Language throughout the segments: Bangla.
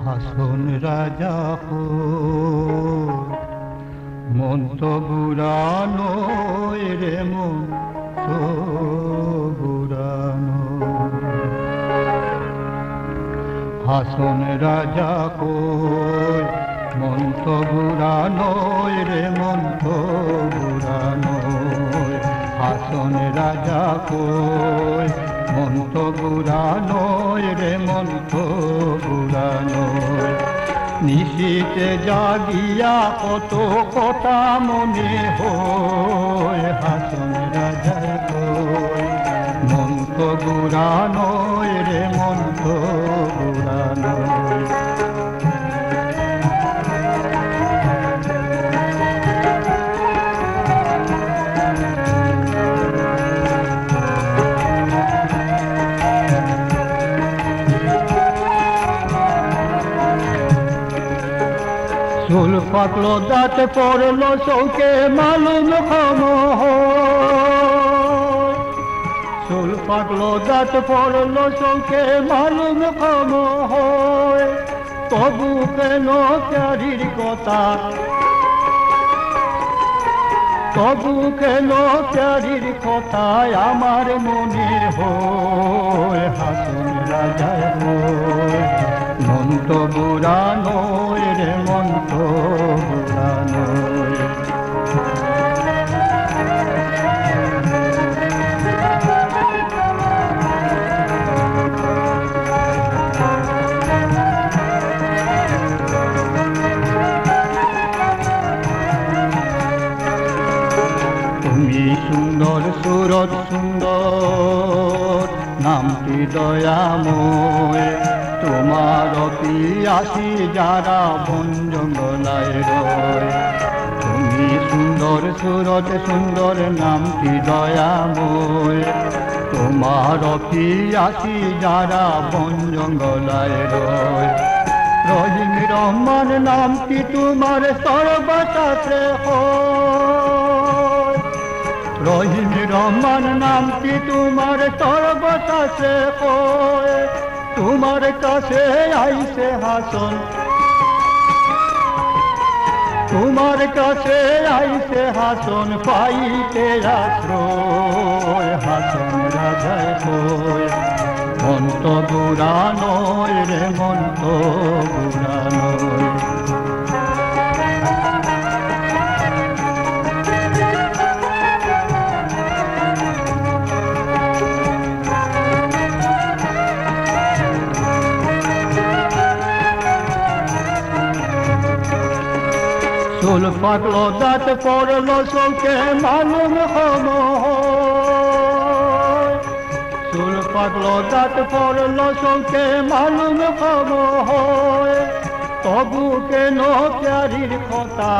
হাসন রাজা মন তো বুড়ানো রে মন তো বুড়ানো। হাসন রাজা কই মন তো বুড়ানো রে মন তো বুড়ানো। হাসন রাজা কই মন তো বুড়ানো রে মন তো বুড়ানো। নিশীতে জাগিয়া কত কথা মনে হয় হাসন রাজা কই মন তো বুড়ানো রে মন তো বুড়ানো। চুল পাকলো দাঁত পড়লো চৌকে মালুম খম। চুল পাকলো দাঁত পড়লো চৌকে মালুম খম হয়। তবু কেন প্যারির কথা, তবু কেন প্যারির কথায় আমার মনে হয় হাসন রাজা হয় মন তো বুড়ানো রে মন তো বুড়ানো। তুমি সুন্দর সুরত সুন্দর নামটি দয়াময়। তোমার পিয়াসী যারা বন জঙ্গলায় রয়। তুমি সুন্দর সুরত সুন্দর নামটি দয়াময়। তোমার পিয়াসী যারা বন জঙ্গলায় রয়। রহিম রহমান নামটি তোমার সর্বশাস্ত্রে হয়। রহিম রহমান নামটি তোমার সর্বশাস্ত্রে হয়। তোমার কাছে আইসে হাসন, তোমার কাছে আইসে হাসন পাইতে আশ্রয় হাসন রাজায় কই মন তো বুড়ানো রে মন তো বুড়ানো। চুল পাকলো দাঁত পড়লো চৌকে মালুম খম। চুল পাকলো দাঁত পড়লো চৌকে মালুম খম হয়। তবু কেন প্যারির কথা,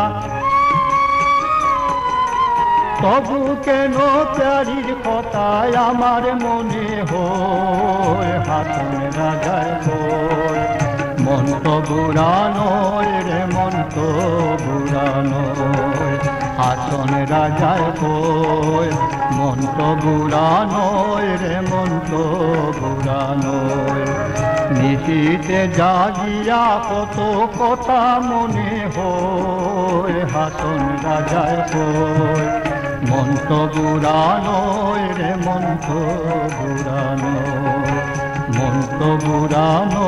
তবু কেন প্যারির কথায় আমার মনে হয় হাসন রাজায় কই মন তো বুড়ানো রে মন তো বুড়ানো। হাসন রাজায় কই মন তো বুড়ানো রে মন তো বুড়ানো। নিশীতে জাগিয়া কত কথা মনে হয় হাসন রাজায় কই মন তো বুড়ানো রে মন তো বুড়ানো। মন তো বুড়ানো